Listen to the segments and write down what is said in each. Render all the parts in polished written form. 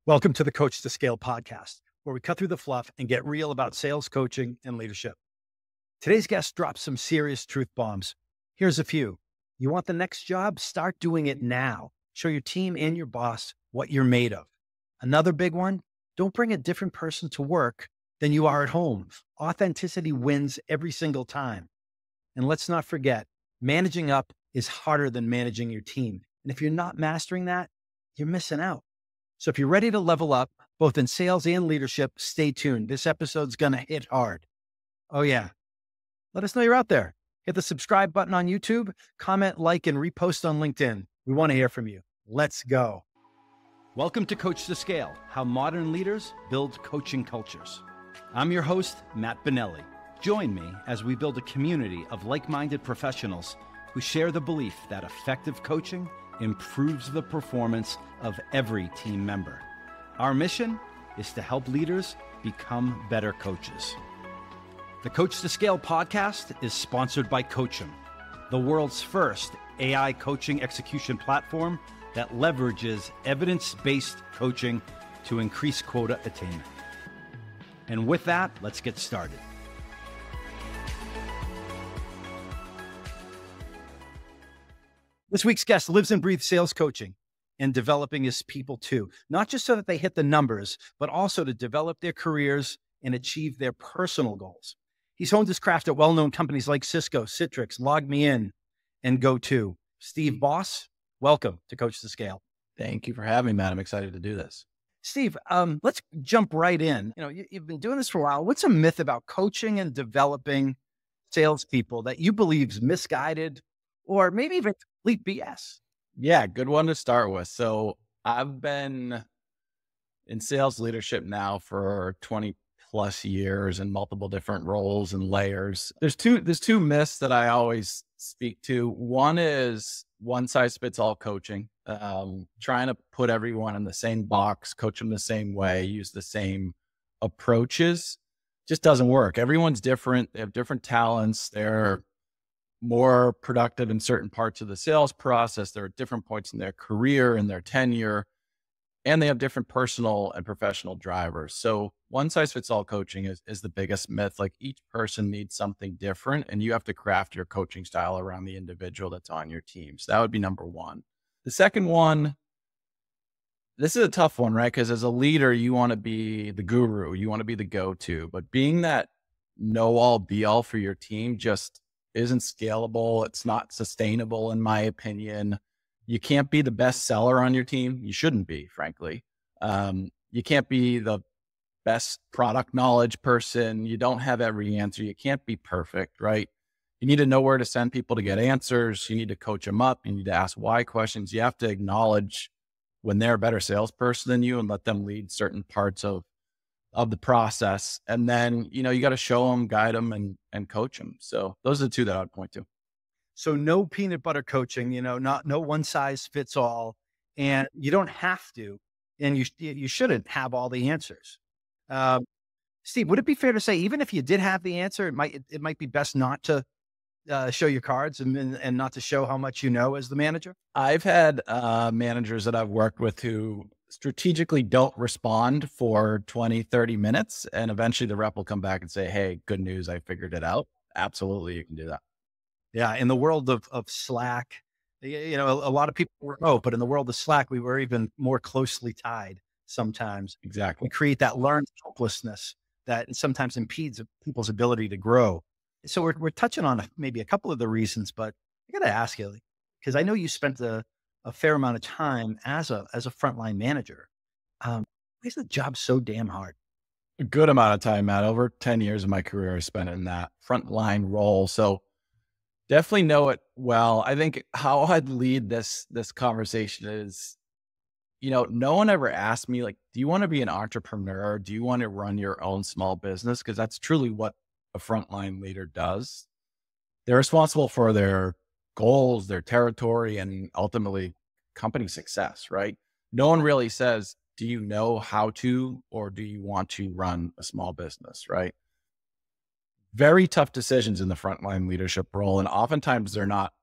Welcome to the Coach2Scale podcast, where we cut through the fluff and get real about sales, coaching, and leadership. Today's guest drops some serious truth bombs. Here's a few. You want the next job? Start doing it now. Show your team and your boss what you're made of. Another big one, don't bring a different person to work than you are at home. Authenticity wins every single time. And let's not forget, managing up is harder than managing your team. And if you're not mastering that, you're missing out. So if you're ready to level up, both in sales and leadership, stay tuned. This episode's going to hit hard. Oh yeah. Let us know you're out there. Hit the subscribe button on YouTube, comment, like, and repost on LinkedIn. We want to hear from you. Let's go. Welcome to Coach2Scale, how modern leaders build coaching cultures. I'm your host, Matt Benelli. Join me as we build a community of like-minded professionals who share the belief that effective coaching improves the performance of every team member. Our mission is to help leaders become better coaches. The Coach2Scale podcast is sponsored by Coachum, the world's first AI coaching execution platform that leverages evidence-based coaching to increase quota attainment. And with that, let's get started. This week's guest lives and breathes sales coaching and developing his people too, not just so that they hit the numbers, but also to develop their careers and achieve their personal goals. He's honed his craft at well-known companies like Cisco, Citrix, LogMeIn, and Go2. Steve Boss, welcome to Coach2Scale. Thank you for having me, Matt. I'm excited to do this. Steve, let's jump right in. You've been doing this for a while. What's a myth about coaching and developing salespeople that you believe is misguided or maybe even complete BS? Yeah, good one to start with. So I've been in sales leadership now for 20 plus years in multiple different roles and layers. There's two myths that I always speak to. One is one size fits all coaching, trying to put everyone in the same box, coach them the same way, use the same approaches. Just doesn't work. Everyone's different. They have different talents. They're more productive in certain parts of the sales process. They're at different points in their career and their tenure, and they have different personal and professional drivers. So one size fits all coaching is the biggest myth. Like each person needs something different, and you have to craft your coaching style around the individual that's on your team. So that would be number one. The second one, this is a tough one, right? Because as a leader, you want to be the guru, you want to be the go-to, but being that know all be all for your team just isn't scalable. It's not sustainable, in my opinion. You can't be the best seller on your team. You shouldn't be, frankly. You can't be the best product knowledge person. You don't have every answer. You can't be perfect, right? You need to know where to send people to get answers. You need to coach them up. You need to ask why questions. You have to acknowledge when they're a better salesperson than you and let them lead certain parts of the process. And then, you got to show them, guide them, and coach them. So those are the two that I'd point to. So no peanut butter coaching, no one size fits all, and you don't have to, and you shouldn't have all the answers. Steve, would it be fair to say, even if you did have the answer, it might be best not to show your cards and not to show how much you know as the manager? I've had managers that I've worked with who strategically don't respond for 20, 30 minutes. And eventually the rep will come back and say, hey, good news, I figured it out. Absolutely, you can do that. Yeah. In the world of Slack, a lot of people were remote, but in the world of Slack, we were even more closely tied sometimes. Exactly. We create that learned helplessness that sometimes impedes people's ability to grow. So we're touching on maybe a couple of the reasons, but I got to ask you, because I know you spent a fair amount of time as a frontline manager. Why is the job so damn hard? A good amount of time, Matt. Over 10 years of my career I spent in that frontline role. So definitely know it well. I think how I'd lead this conversation is, no one ever asked me, like, do you want to be an entrepreneur? Do you want to run your own small business? Because that's truly what a frontline leader does. They're responsible for their goals, their territory, and ultimately company success, right? No one really says, do you know how to, or do you want to run a small business, right? Very tough decisions in the frontline leadership role. And oftentimes they're not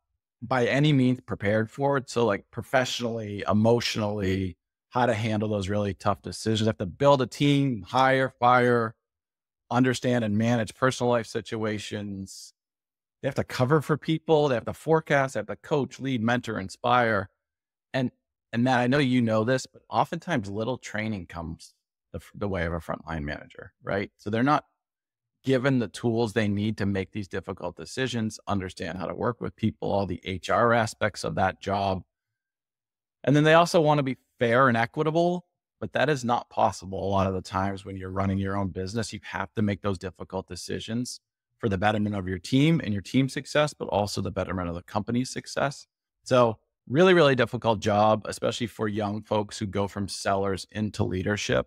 by any means prepared for it. So like professionally, emotionally, how to handle those really tough decisions. They have to build a team, hire, fire, understand and manage personal life situations. They have to cover for people. They have to forecast. They have to coach, lead, mentor, inspire. And and Matt, I know you know this, but oftentimes little training comes the way of a frontline manager, right? So they're not given the tools they need to make these difficult decisions, understand how to work with people, all the HR aspects of that job. And then they also want to be fair and equitable, but that is not possible a lot of the times when you're running your own business. You have to make those difficult decisions for the betterment of your team and your team's success, but also the betterment of the company's success. So really, really difficult job, especially for young folks who go from sellers into leadership.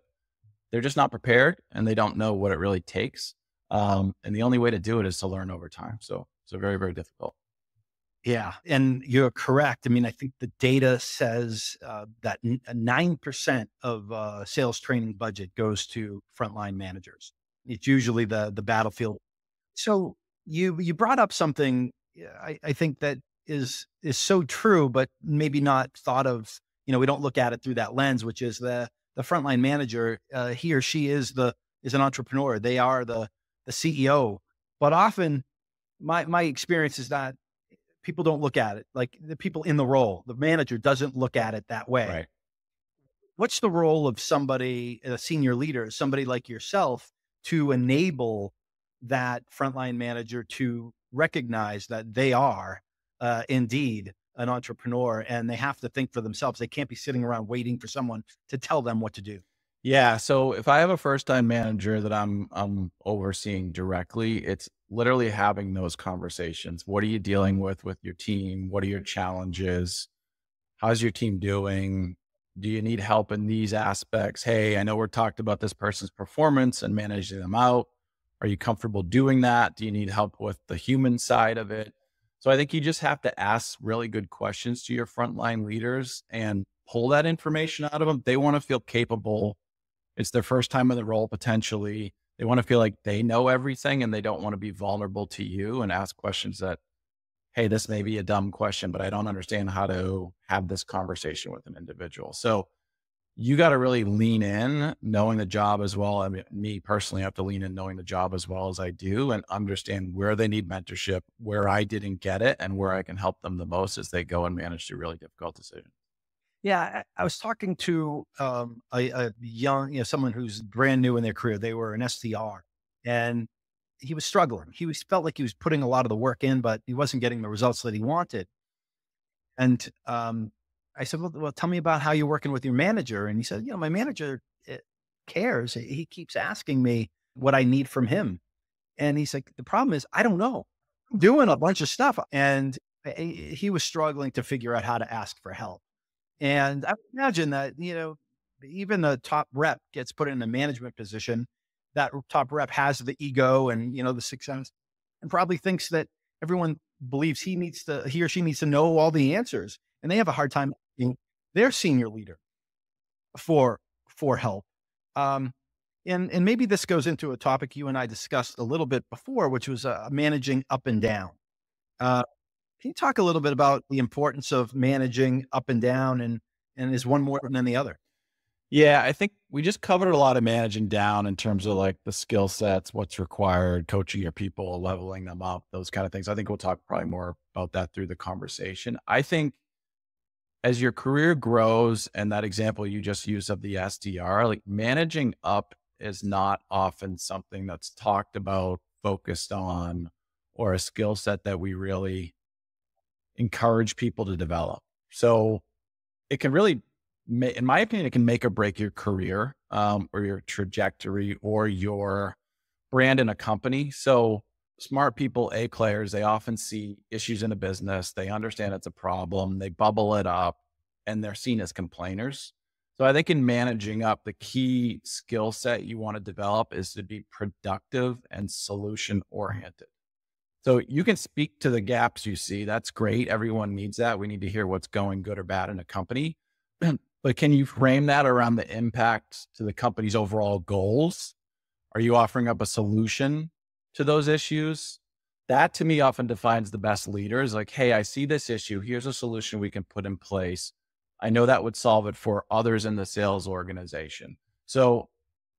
They're just not prepared and they don't know what it really takes. And the only way to do it is to learn over time. So very, very difficult. Yeah, and you're correct. I mean, I think the data says that 9% of sales training budget goes to frontline managers. It's usually the battlefield. So you brought up something I think that is so true, but maybe not thought of. We don't look at it through that lens, which is the frontline manager. He or she is an entrepreneur. They are the CEO. But often, my experience is that people don't look at it like the people in the role. The manager doesn't look at it that way. Right. What's the role of somebody, a senior leader, somebody like yourself, to enable that frontline manager to recognize that they are indeed an entrepreneur and they have to think for themselves? They can't be sitting around waiting for someone to tell them what to do. Yeah. So if I have a first time manager that I'm overseeing directly, it's literally having those conversations. What are you dealing with your team? What are your challenges? How's your team doing? Do you need help in these aspects? Hey, I know we're talked about this person's performance and managing them out. Are you comfortable doing that? Do you need help with the human side of it? So I think you just have to ask really good questions to your frontline leaders and pull that information out of them. They want to feel capable. It's their first time in the role potentially. They want to feel like they know everything and they don't want to be vulnerable to you and ask questions that, hey, this may be a dumb question, but I don't understand how to have this conversation with an individual. So you got to really lean in knowing the job as well. I mean, me personally, I have to lean in knowing the job as well as I do and understand where they need mentorship, where I didn't get it, and where I can help them the most as they go and manage through really difficult decisions. Yeah, I was talking to a young, someone who's brand new in their career. They were an SDR, and he was struggling. Felt like he was putting a lot of the work in, but he wasn't getting the results that he wanted. And I said, well, tell me about how you're working with your manager. And he said, my manager cares. He keeps asking me what I need from him. And he's like, the problem is, I don't know. I'm doing a bunch of stuff. And he was struggling to figure out how to ask for help. And I would imagine that, even the top rep gets put in a management position. That top rep has the ego and, the success, and probably thinks that everyone believes he or she needs to know all the answers. And they have a hard time asking their senior leader for help. And maybe this goes into a topic you and I discussed a little bit before, which was managing up and down. Can you talk a little bit about the importance of managing up and down, and is one more than the other? Yeah, I think we just covered a lot of managing down in terms of like the skill sets, what's required, coaching your people, leveling them up, those kind of things. I think we'll talk probably more about that through the conversation. I think as your career grows, and that example you just used of the SDR, like managing up is not often something that's talked about, focused on, or a skill set that we really encourage people to develop. So it can really, in my opinion, it can make or break your career, or your trajectory or your brand in a company. So smart people, A players, they often see issues in a business. They understand it's a problem. They bubble it up and they're seen as complainers. So I think in managing up, the key skill set you want to develop is to be productive and solution oriented. So you can speak to the gaps you see. That's great. Everyone needs that. We need to hear what's going good or bad in a company. But can you frame that around the impact to the company's overall goals? Are you offering up a solution to those issues? That to me often defines the best leaders. Like, hey, I see this issue. Here's a solution we can put in place. I know that would solve it for others in the sales organization. So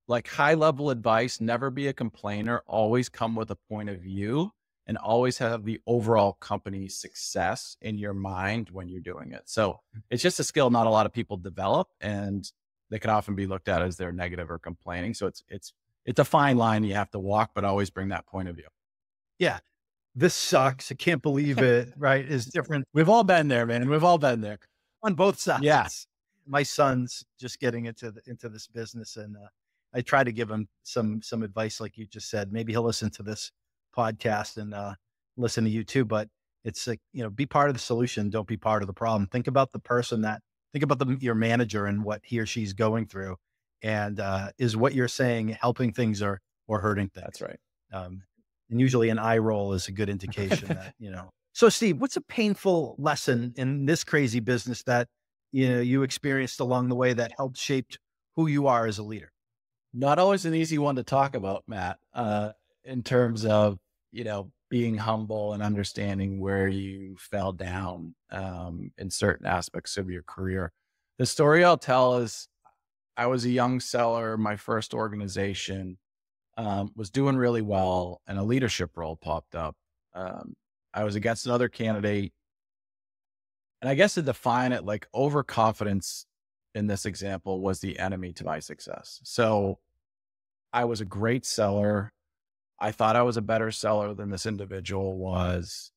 like high level advice, never be a complainer, always come with a point of view and always have the overall company success in your mind when you're doing it. So it's just a skill not a lot of people develop, and they can often be looked at as they're negative or complaining. So it's a fine line you have to walk, but always bring that point of view. Yeah. This sucks. I can't believe it. Right. Is different We've all been there, man. We've all been there. on both Yeah. sides. My son's just getting into this business, and I try to give him some advice, like you just said. Maybe he'll listen to this podcast and listen to you too. But it's like, be part of the solution. Don't be part of the problem. Think about the person think about your manager and what he or she's going through, and is what you're saying helping things or hurting things. That's right. And usually an eye roll is a good indication that. So Steve, what's a painful lesson in this crazy business that, you experienced along the way that helped shape who you are as a leader? Not always an easy one to talk about, Matt, in terms of, being humble and understanding where you fell down in certain aspects of your career. The story I'll tell is I was a young seller. My first organization was doing really well, and a leadership role popped up. I was against another candidate. And I guess to define it, like overconfidence in this example was the enemy to my success. So I was a great seller. I thought I was a better seller than this individual was.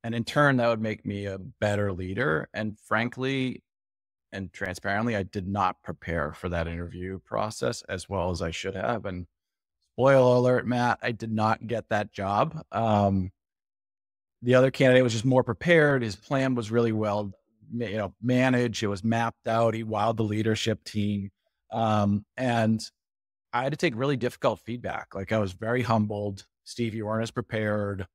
And in turn, that would make me a better leader. And frankly and transparently, I did not prepare for that interview process as well as I should have. And spoiler alert, Matt, I did not get that job. The other candidate was just more prepared. His plan was really well, managed. It was mapped out. He wowed the leadership team. And I had to take really difficult feedback. Like I was very humbled. Steve, you weren't as prepared.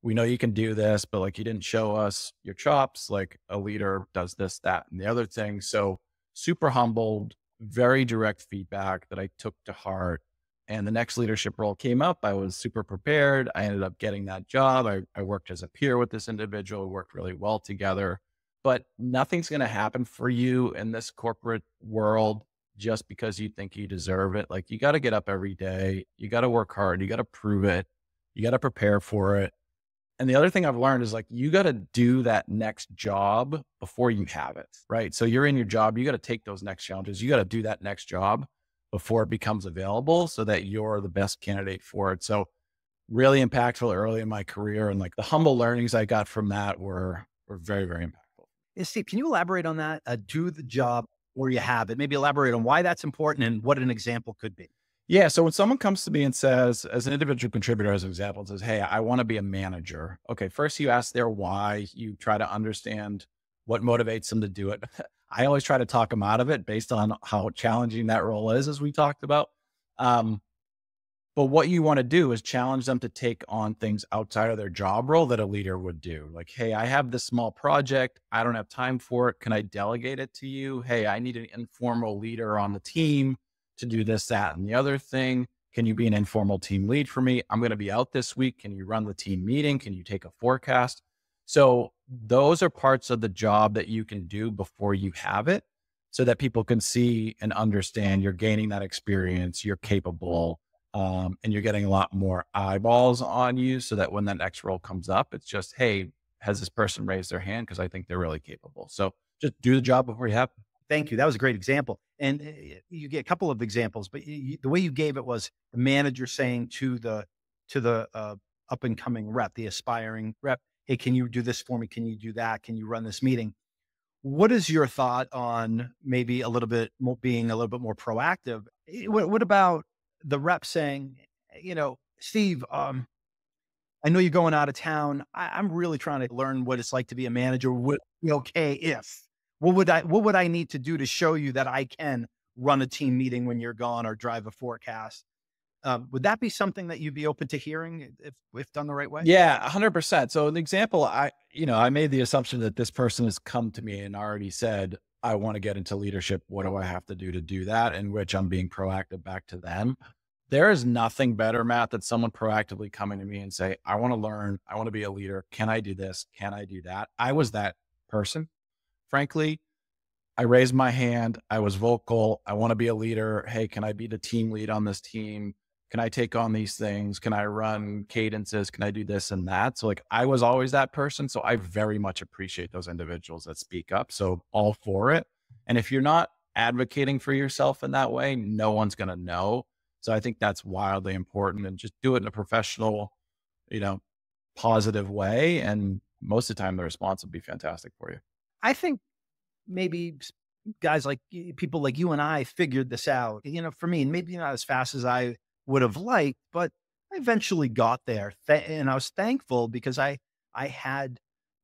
We know you can do this, but like you didn't show us your chops. Like a leader does this, that, and the other thing. So super humbled, very direct feedback that I took to heart. And the next leadership role came up. I was super prepared. I ended up getting that job. I worked as a peer with this individual. We worked really well together. But nothing's going to happen for you in this corporate world just because you think you deserve it. Like you got to get up every day. You got to work hard. You got to prove it. You got to prepare for it. And the other thing I've learned is like, you got to do that next job before you have it, right? So you're in your job. You got to take those next challenges. You got to do that next job before it becomes available so that you're the best candidate for it. So really impactful early in my career. And like the humble learnings I got from that were very, very impactful. Hey, Steve, can you elaborate on that? Do the job where you have it. Maybe elaborate on why that's important and what an example could be. Yeah. So when someone comes to me and says, as an individual contributor, as an example, and says, hey, I want to be a manager. Okay. First you ask their why. You try to understand what motivates them to do it. I always try to talk them out of it based on how challenging that role is, as we talked about. But what you want to do is challenge them to take on things outside of their job role that a leader would do. Like, hey, I have this small project. I don't have time for it. Can I delegate it to you? Hey, I need an informal leader on the team to do this, that, and the other thing. Can you be an informal team lead for me? I'm going to be out this week. Can you run the team meeting? Can you take a forecast? So those are parts of the job that you can do before you have it so that people can see and understand you're gaining that experience, you're capable, and you're getting a lot more eyeballs on you so that when that next role comes up, it's just, hey, has this person raised their hand? Because I think they're really capable. So just do the job before you have it. Thank you. That was a great example. And you get a couple of examples, but the way you gave it was the manager saying to the up and coming rep, the aspiring rep, hey, can you do this for me? Can you do that? Can you run this meeting? What is your thought on maybe a little bit more, being a little bit more proactive? What about the rep saying, Steve, I know you're going out of town. I'm really trying to learn what it's like to be a manager. Would it be okay if? What would I need to do to show you that I can run a team meeting when you're gone or drive a forecast? Would that be something that you'd be open to hearing if done the right way? Yeah, 100%. So an example, I made the assumption that this person has come to me and already said, I want to get into leadership. What do I have to do that? In which I'm being proactive back to them. There is nothing better, Matt, than someone proactively coming to me and say, I want to learn. I want to be a leader. Can I do this? Can I do that? I was that person, frankly. I raised my hand. I was vocal. I want to be a leader. Hey, can I be the team lead on this team? Can I take on these things? Can I run cadences? Can I do this and that? So like I was always that person. So I very much appreciate those individuals that speak up. So all for it. And if you're not advocating for yourself in that way, no one's going to know. So I think that's wildly important, and just do it in a professional, you know, positive way. And most of the time the response will be fantastic for you. I think maybe guys like people like you and I figured this out, for me, and maybe not as fast as I would have liked, but I eventually got there. And I was thankful because I had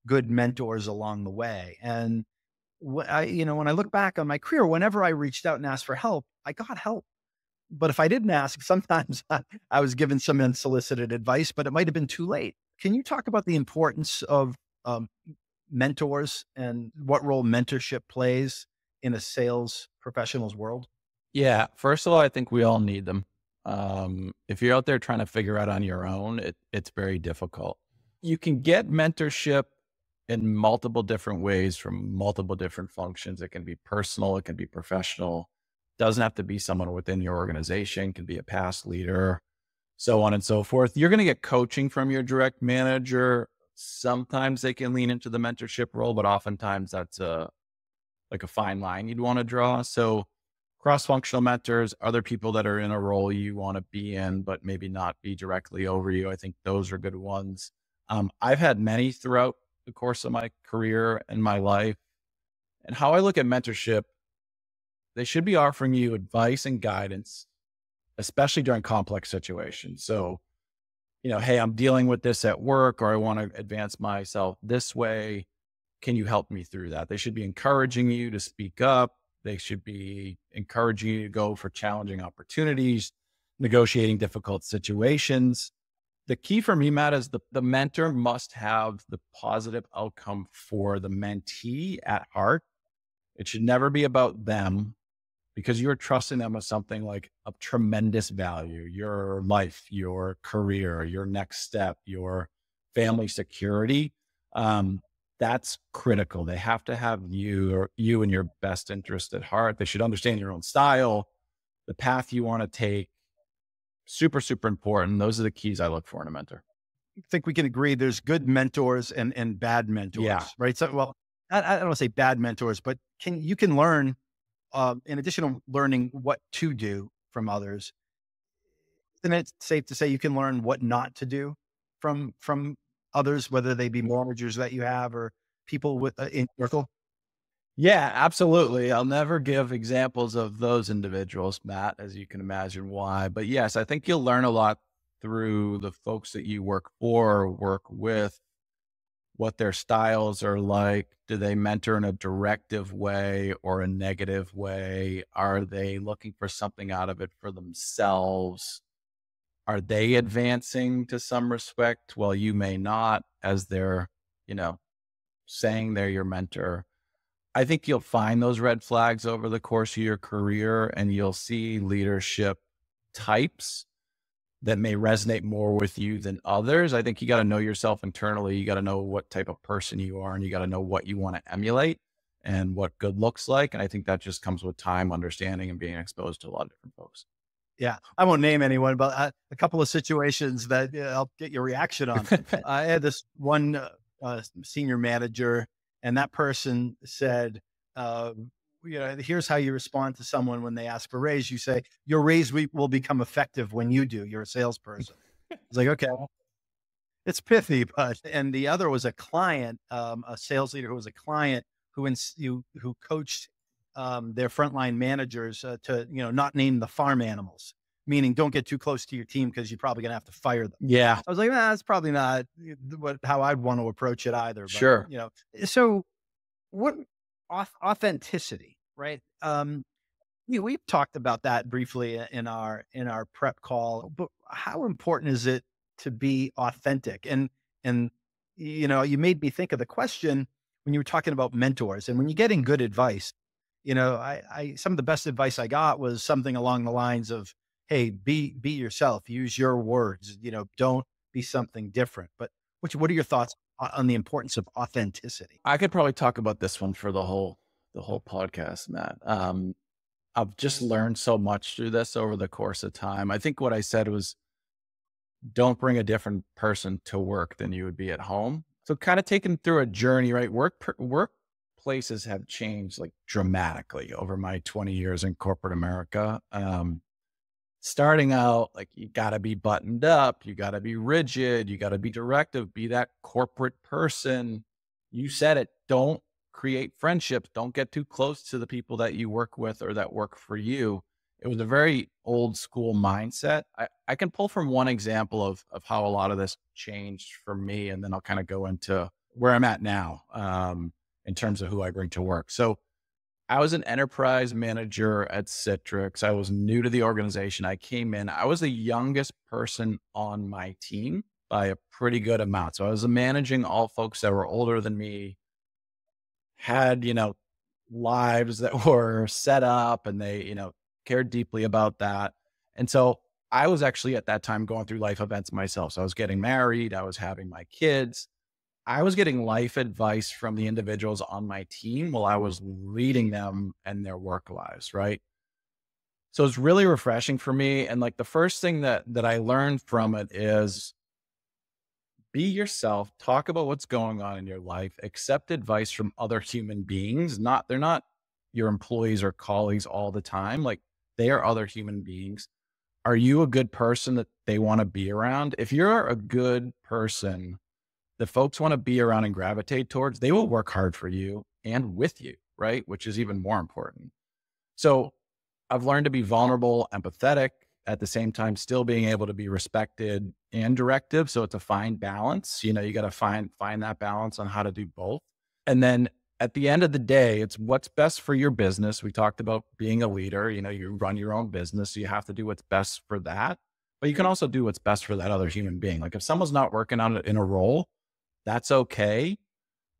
good mentors along the way. And when I look back on my career, whenever I reached out and asked for help, I got help. But if I didn't ask, sometimes I was given some unsolicited advice, but it might have been too late. Can you talk about the importance of um, mentors and what role mentorship plays in a sales professional's world? Yeah. First of all, I think we all need them. If you're out there trying to figure out on your own, it's very difficult. You can get mentorship in multiple different ways from multiple different functions. It can be personal, it can be professional. Doesn't have to be someone within your organization, it can be a past leader, so on and so forth. You're going to get coaching from your direct manager. Sometimes they can lean into the mentorship role, but oftentimes that's like a fine line you'd want to draw. So cross-functional mentors, other people that are in a role you want to be in, but maybe not be directly over you. I think those are good ones. I've had many throughout the course of my career and my life. And how I look at mentorship, they should be offering you advice and guidance, especially during complex situations. So, hey, I'm dealing with this at work, or I want to advance myself this way. Can you help me through that? They should be encouraging you to speak up. They should be encouraging you to go for challenging opportunities, negotiating difficult situations. The key for me, Matt, is the mentor must have the positive outcome for the mentee at heart. It should never be about them, because you're trusting them with something like of tremendous value, your life, your career, your next step, your family security. That's critical. They have to have you and your best interest at heart. They should understand your own style, the path you want to take. Super, super important. Those are the keys I look for in a mentor. I think we can agree there's good mentors and bad mentors, Yeah. right? So, well, I don't want to say bad mentors, but you can learn, in addition to learning what to do from others, then it's safe to say you can learn what not to do from others, whether they be managers that you have or people with in your circle. Yeah, absolutely. I'll never give examples of those individuals, Matt, as you can imagine why. But yes, I think you'll learn a lot through the folks that you work for, work with, what their styles are like. Do they mentor in a directive way or a negative way? Are they looking for something out of it for themselves? Are they advancing to some respect while you may not, as they're, you know, saying they're your mentor? I think you'll find those red flags over the course of your career, and you'll see leadership types that may resonate more with you than others. I think you got to know yourself internally. You got to know what type of person you are, and you got to know what you want to emulate and what good looks like. And I think that just comes with time, understanding, and being exposed to a lot of different folks. Yeah, I won't name anyone, but a couple of situations that I'll get your reaction on. I had this one senior manager, and that person said, here's how you respond to someone when they ask for a raise. You say, your raise will become effective when you do. You're a salesperson. It's like, okay, it's pithy, but, and the other was a client, a sales leader who was a client who coached their frontline managers to, not name the farm animals, meaning don't get too close to your team because you're probably going to have to fire them. Yeah, I was like, that's probably not how I'd want to approach it either. But, sure. So what authenticity, right? We've talked about that briefly in our prep call, but how important is it to be authentic? And you made me think of the question when you were talking about mentors, and when you're getting good advice, I some of the best advice I got was something along the lines of, "Hey, be yourself. Use your words. Don't be something different." But what are your thoughts on the importance of authenticity? I could probably talk about this one for the whole the whole podcast, Matt. I've just learned so much through this over the course of time. I think what I said was, don't bring a different person to work than you would be at home. So kind of taken through a journey, right? Workplaces have changed like dramatically over my 20 years in corporate America. Starting out, like you got to be buttoned up, you got to be rigid, you got to be directive, be that corporate person. You said it. Don't create friendships. Don't get too close to the people that you work with or that work for you. It was a very old school mindset. I can pull from one example of how a lot of this changed for me, and then I'll kind of go into where I'm at now in terms of who I bring to work. So I was an enterprise manager at Citrix. I was new to the organization. I came in, I was the youngest person on my team by a pretty good amount. So I was managing all folks that were older than me, had, lives that were set up, and they, cared deeply about that. And so I was actually at that time going through life events myself. So I was getting married, I was having my kids. I was getting life advice from the individuals on my team while I was leading them and their work lives, right? So it's really refreshing for me. And like the first thing that I learned from it is be yourself, talk about what's going on in your life, accept advice from other human beings. They're not your employees or colleagues all the time. Like they are other human beings. Are you a good person that they want to be around? If you're a good person that folks want to be around and gravitate towards, they will work hard for you and with you, right? Which is even more important. So I've learned to be vulnerable, empathetic, at the same time, still being able to be respected and directive. So it's a fine balance. You got to find that balance on how to do both. And then at the end of the day, it's what's best for your business. We talked about being a leader. You run your own business, so you have to do what's best for that. But you can also do what's best for that other human being. Like if someone's not working on it in a role, that's okay.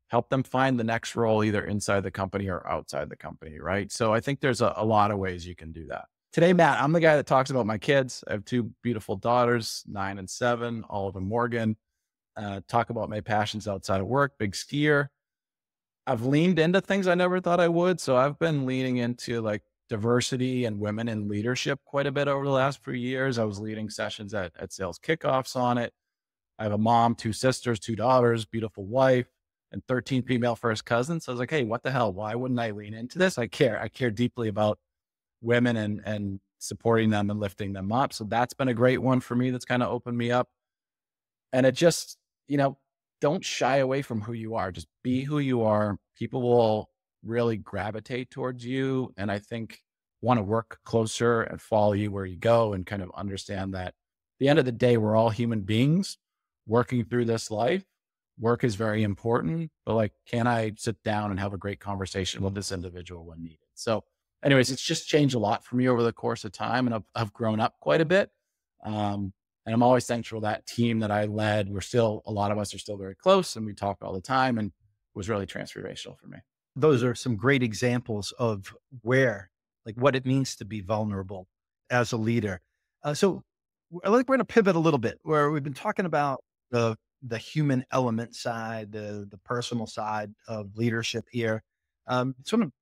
Help them find the next role either inside the company or outside the company, right? So I think there's a lot of ways you can do that. Today, Matt, I'm the guy that talks about my kids. I have two beautiful daughters, 9 and 7, Olive and Morgan. Talk about my passions outside of work, big skier. I've leaned into things I never thought I would. So I've been leaning into like diversity and women in leadership quite a bit over the last few years. I was leading sessions at sales kickoffs on it. I have a mom, 2 sisters, 2 daughters, beautiful wife, and 13 female first cousins. So I was like, hey, what the hell? Why wouldn't I lean into this? I care. I care deeply about women and supporting them and lifting them up. So that's been a great one for me. That's kind of opened me up. And it just, don't shy away from who you are. Just be who you are. People will really gravitate towards you. And I think want to work closer and follow you where you go and kind of understand that at the end of the day, we're all human beings working through this life. Work is very important, but like, can I sit down and have a great conversation with this individual when needed? So anyways, it's just changed a lot for me over the course of time, and I've grown up quite a bit. And I'm always thankful for that team that I led. A lot of us are still very close and we talk all the time, and it was really transformational for me. Those are some great examples of what it means to be vulnerable as a leader. So I think we're going to pivot a little bit where we've been talking about the human element side, the personal side of leadership here. So I'm going to,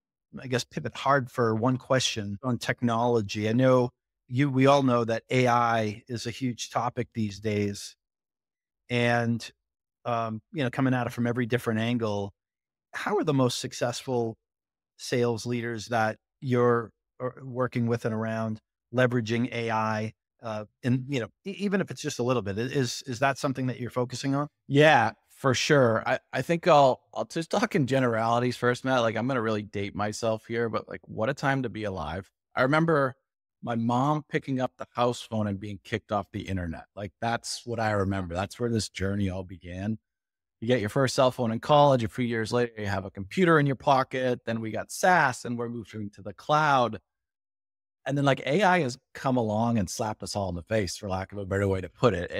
I guess, pivot hard for one question on technology. I know we all know that AI is a huge topic these days, and coming at it from every different angle. How are the most successful sales leaders that you're working with and around leveraging AI? And even if it's just a little bit, is that something that you're focusing on? Yeah, for sure. I think I'll just talk in generalities first, Matt. Like I'm going to really date myself here, but like what a time to be alive. I remember my mom picking up the house phone and being kicked off the internet. Like that's what I remember. That's where this journey all began. You get your first cell phone in college. A few years later, you have a computer in your pocket. Then we got SaaS and we're moving to the cloud. And then like AI has come along and slapped us all in the face, for lack of a better way to put it.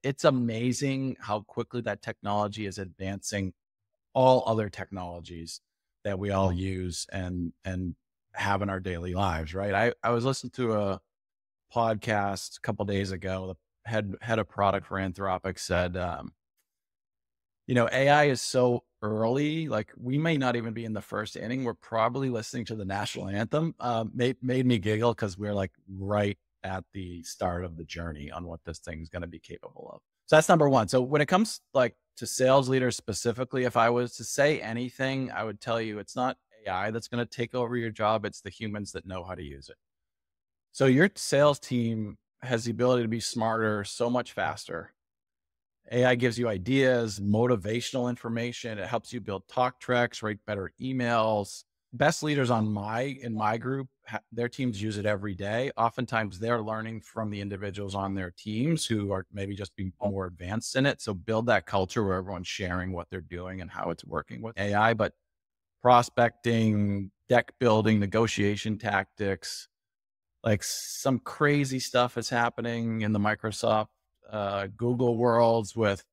It's amazing how quickly that technology is advancing all other technologies that we all use and have in our daily lives, right? I was listening to a podcast a couple of days ago. The head of product for Anthropic said, AI is so early. Like we may not even be in the first inning. We're probably listening to the national anthem. Made me giggle because we're like right at the start of the journey on what this thing's going to be capable of. So that's number one. So when it comes like to sales leaders specifically, if I was to say anything, I would tell you it's not AI that's going to take over your job. It's the humans that know how to use it. So your sales team has the ability to be smarter so much faster. AI gives you ideas, motivational information. It helps you build talk tracks, write better emails. Best leaders in my group, their teams use it every day. Oftentimes they're learning from the individuals on their teams who are maybe just being more advanced in it. So build that culture where everyone's sharing what they're doing and how it's working with AI. But prospecting, deck building, negotiation tactics, like some crazy stuff is happening in the Microsoft, Google worlds with,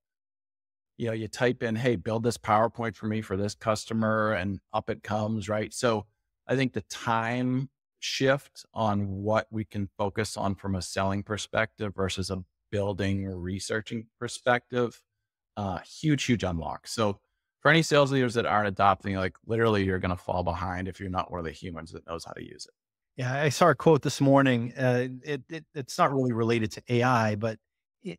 you type in, hey, build this PowerPoint for me for this customer and up it comes, right? So I think the time shift on what we can focus on from a selling perspective versus a building or researching perspective, huge unlock. So for any sales leaders that aren't adopting, like literally you're going to fall behind if you're not one of the humans that knows how to use it. Yeah, I saw a quote this morning. It's not really related to AI, but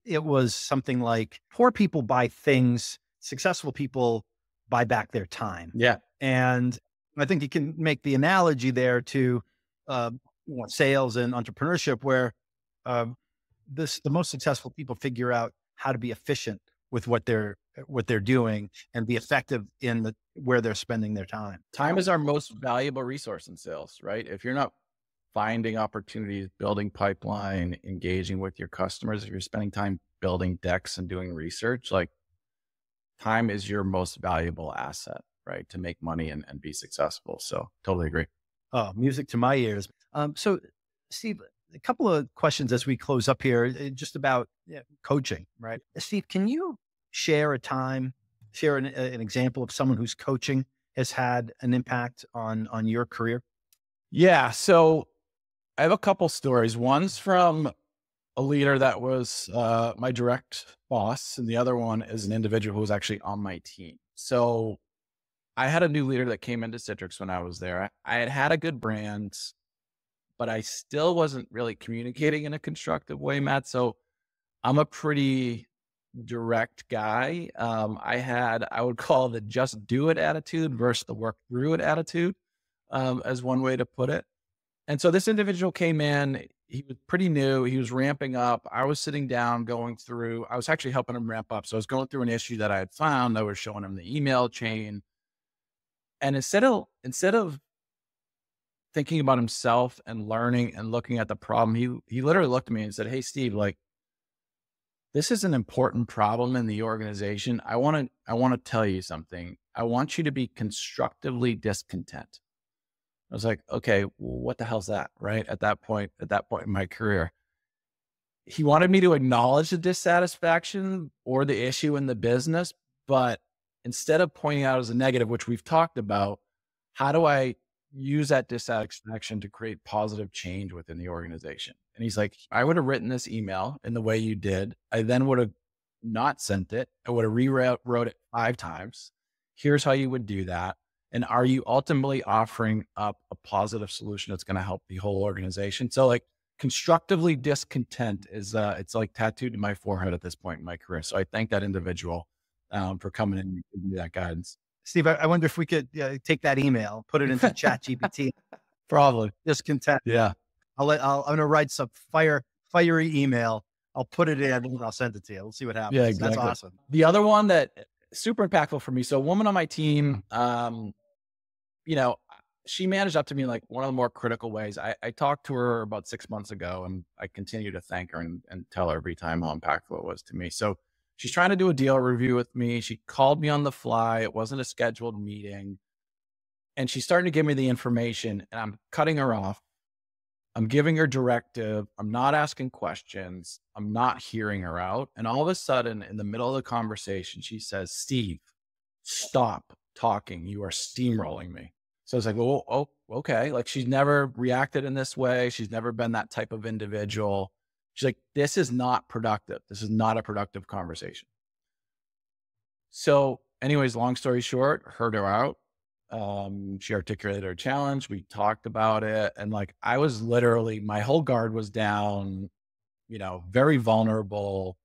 it was something like poor people buy things, successful people buy back their time. Yeah. And I think you can make the analogy there to sales and entrepreneurship, where the most successful people figure out how to be efficient with what they're doing and be effective in where they're spending their time. Time is our most valuable resource in sales, right? If you're not finding opportunities, building pipeline, engaging with your customers, if you're spending time building decks and doing research, like time is your most valuable asset, right? To make money and be successful. So totally agree. Oh, music to my ears. So Steve, a couple of questions as we close up here, just about coaching, right? Steve, can you share an example of someone whose coaching has had an impact on your career? Yeah. So I have a couple stories. One's from a leader that was my direct boss, and the other one is an individual who was actually on my team. So I had a new leader that came into Citrix when I was there. I had a good brand, but I still wasn't really communicating in a constructive way, Matt. So I'm a pretty direct guy. I would call the just do it attitude versus the work through it attitude, as one way to put it. And so this individual came in, he was pretty new. He was ramping up. I was sitting down I was actually helping him ramp up. So I was going through an issue that I had found. I was showing him the email chain. And instead of thinking about himself and learning and looking at the problem, he literally looked at me and said, "Hey, Steve, like, this is an important problem in the organization. I want to tell you something. I want you to be constructively discontent." I was like, okay, well, what the hell's that? Right. At that point in my career, he wanted me to acknowledge the dissatisfaction or the issue in the business, but instead of pointing out as a negative, which we've talked about, how do I use that dissatisfaction to create positive change within the organization? And he's like, I would have written this email in the way you did. I then would have not sent it. I would have rewrote it 5 times. Here's how you would do that. And are you ultimately offering up a positive solution that's going to help the whole organization? So like constructively discontent is, it's like tattooed to my forehead at this point in my career. So I thank that individual for coming in and giving me that guidance. Steve, I wonder if we could take that email, put it into ChatGPT. Probably. Discontent. Yeah. I'm going to write some fiery email. I'll put it in and I'll send it to you. We'll see what happens. Yeah, exactly. That's awesome. The other one that super impactful for me. So a woman on my team, she managed up to me in like one of the more critical ways. I talked to her about 6 months ago, and I continue to thank her and tell her every time how impactful it was to me. So she's trying to do a deal review with me. She called me on the fly. It wasn't a scheduled meeting. And she's starting to give me the information, and I'm cutting her off. I'm giving her directive. I'm not asking questions. I'm not hearing her out. And all of a sudden, in the middle of the conversation, she says, "Steve, stop talking. You are steamrolling me." So I was like, well, oh, okay. Like, she's never reacted in this way. She's never been that type of individual. She's like, this is not productive. This is not a productive conversation. So, anyways, long story short, heard her out. She articulated her challenge. We talked about it. And like, I was literally, my whole guard was down, very vulnerable.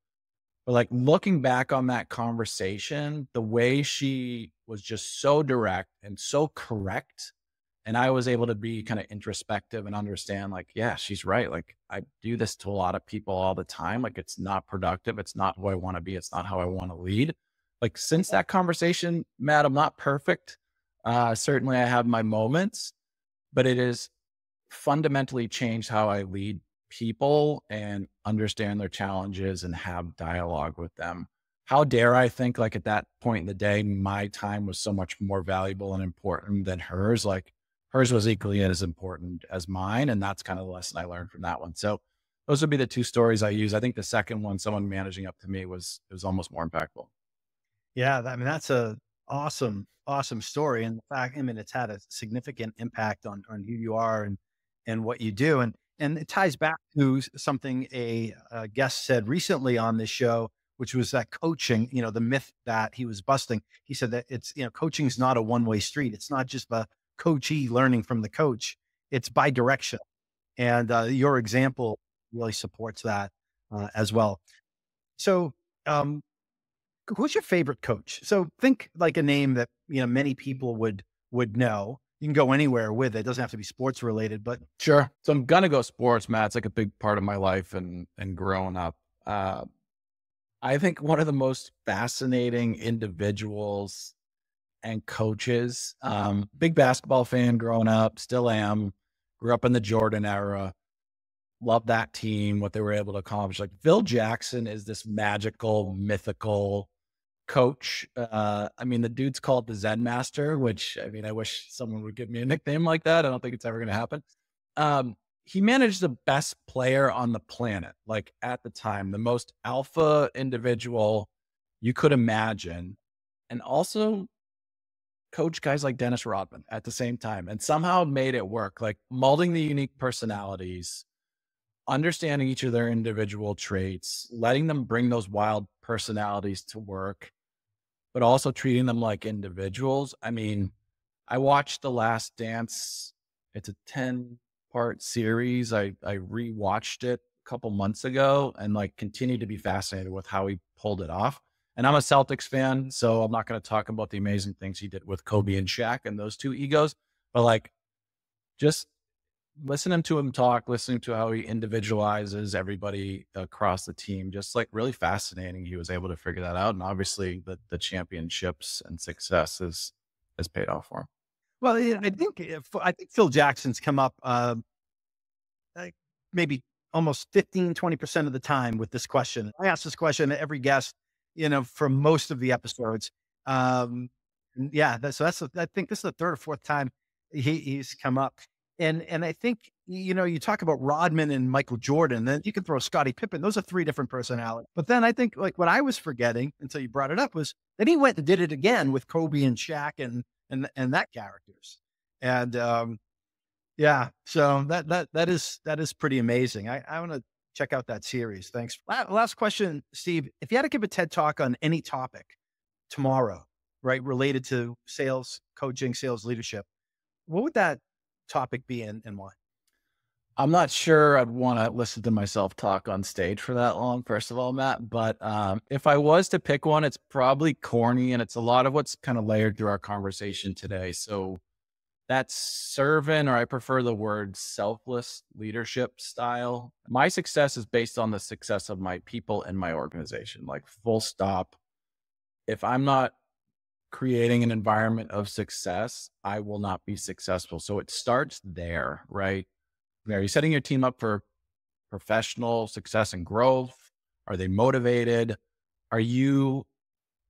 But like looking back on that conversation, the way she was just so direct and so correct, and I was able to be kind of introspective and understand, like, yeah, she's right. Like, I do this to a lot of people all the time. Like, it's not productive. It's not who I want to be. It's not how I want to lead. Like, since that conversation, Matt, I'm not perfect. Certainly I have my moments, but it has fundamentally changed how I lead people and understand their challenges and have dialogue with them. How dare I think, like, at that point in the day, my time was so much more valuable and important than hers. Like, hers was equally as important as mine. And that's kind of the lesson I learned from that one. So those would be the two stories I use. I think the second one, someone managing up to me, it was almost more impactful. Yeah, I mean, that's a awesome story. And the fact, I mean, it's had a significant impact on who you are and what you do. And it ties back to something a guest said recently on this show, which was that coaching, the myth that he was busting. He said that it's, coaching is not a one-way street. It's not just the coachee learning from the coach. It's bi-directional. And your example really supports that as well. So, um, who's your favorite coach? So think like a name that, many people would know. You can go anywhere with it. It doesn't have to be sports related, but Sure. So I'm gonna go sports, Matt. It's like a big part of my life and growing up. Uh, I think one of the most fascinating individuals and coaches. Big basketball fan growing up, still am. Grew up in the Jordan era. Love that team, what they were able to accomplish. Like Phil Jackson is this magical, mythical coach. I mean, the dude's called the Zen Master, which I mean, I wish someone would give me a nickname like that. I don't think it's ever going to happen. He managed the best player on the planet, like at the time, the most alpha individual you could imagine, and also coach guys like Dennis Rodman at the same time, and somehow made it work, like molding the unique personalities, understanding each of their individual traits, letting them bring those wild personalities to work, but also treating them like individuals. I mean, I watched The Last Dance. It's a 10-part series. I rewatched it a couple months ago and like continued to be fascinated with how he pulled it off. And I'm a Celtics fan, so I'm not going to talk about the amazing things he did with Kobe and Shaq and those two egos, but like just listening to him talk, listening to how he individualizes everybody across the team, just like really fascinating. He was able to figure that out. And obviously the championships and success has paid off for him. well, I think Phil Jackson's come up like maybe almost 15-20% of the time with this question. I ask this question to every guest, for most of the episodes. Um, yeah, I think this is the third or fourth time he's come up. And I think, you talk about Rodman and Michael Jordan, then you can throw Scottie Pippen. Those are three different personalities. But then I think like what I was forgetting until you brought it up was then he went and did it again with Kobe and Shaq and that characters. And yeah, so that is pretty amazing. I want to check out that series. Thanks. Last question, Steve. If you had to give a TED talk on any topic tomorrow, right, related to sales, coaching, sales leadership, what would that topic be and why? I'm not sure I'd want to listen to myself talk on stage for that long, first of all, Matt. But if I was to pick one, it's probably corny and it's a lot of what's kind of layered through our conversation today. So that's servant, or I prefer the word selfless leadership style. My success is based on the success of my people and my organization, like full stop. If I'm not creating an environment of success, I will not be successful. So it starts there, right? Are you setting your team up for professional success and growth? Are they motivated? Are you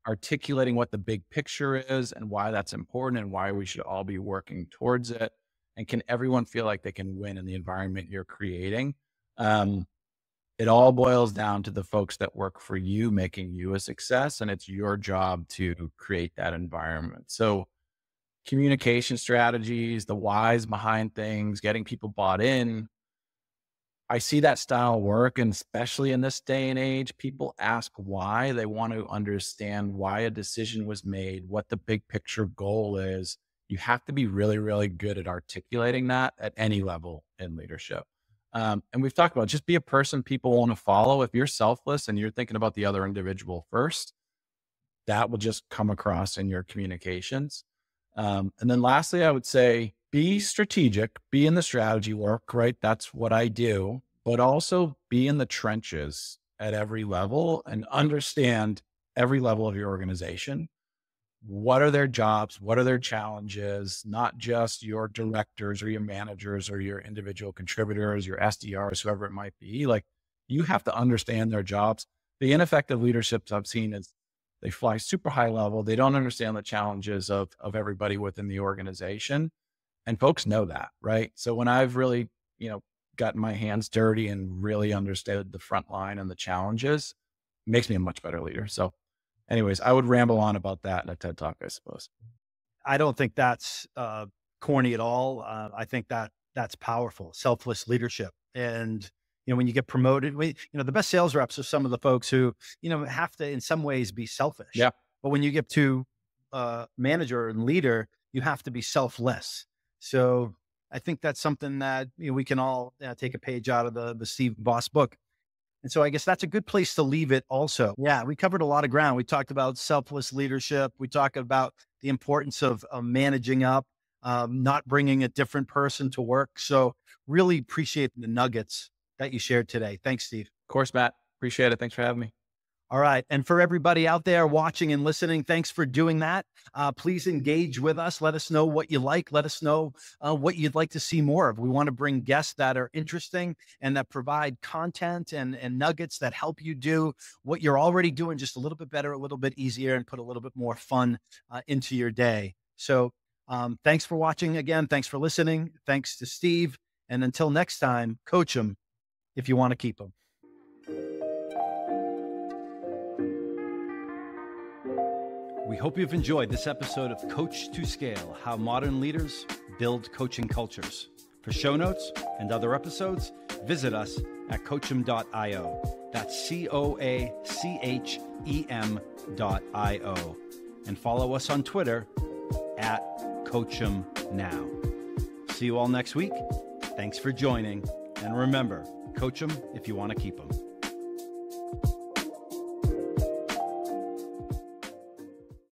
articulating what the big picture is and why that's important and why we should all be working towards it? And can everyone feel like they can win in the environment you're creating? It all boils down to the folks that work for you, making you a success. And it's your job to create that environment. So communication strategies, the whys behind things, getting people bought in. I see that style work, and especially in this day and age, people ask why. They want to understand why a decision was made, what the big picture goal is. You have to be really, really good at articulating that at any level in leadership. And we've talked about just be a person people want to follow. If you're selfless and you're thinking about the other individual first, that will just come across in your communications. And then lastly, I would say be strategic, be in the strategy work, right? That's what I do, but also be in the trenches at every level and understand every level of your organization. What are their jobs? What are their challenges? Not just your directors or your managers or your individual contributors, your SDRs, whoever it might be. Like, you have to understand their jobs. The ineffective leaderships I've seen is they fly super high level. They don't understand the challenges of everybody within the organization. And folks know that, right? So when I've really, gotten my hands dirty and really understood the front line and the challenges, it makes me a much better leader. So anyways, I would ramble on about that in a TED Talk, I suppose. I don't think that's corny at all. I think that's powerful, selfless leadership. And, when you get promoted, the best sales reps are some of the folks who, have to in some ways be selfish. Yeah. But when you get to manager and leader, you have to be selfless. So I think that's something that we can all take a page out of the Steve Boss book. And so I guess that's a good place to leave it also. Yeah, we covered a lot of ground. We talked about selfless leadership. We talked about the importance of managing up, not bringing a different person to work. So really appreciate the nuggets that you shared today. Thanks, Steve. Of course, Matt. Appreciate it. Thanks for having me. All right. And for everybody out there watching and listening, thanks for doing that. Please engage with us. Let us know what you like. Let us know what you'd like to see more of. We want to bring guests that are interesting and that provide content and nuggets that help you do what you're already doing just a little bit better, a little bit easier, and put a little bit more fun into your day. So thanks for watching again. Thanks for listening. Thanks to Steve. And until next time, coach them if you want to keep them. We hope you've enjoyed this episode of Coach2Scale, How Modern Leaders Build Coaching Cultures. For show notes and other episodes, visit us at coachem.io. That's COACHEM.io. And follow us on Twitter at CoachemNow. See you all next week. Thanks for joining. And remember, coach them if you want to keep them.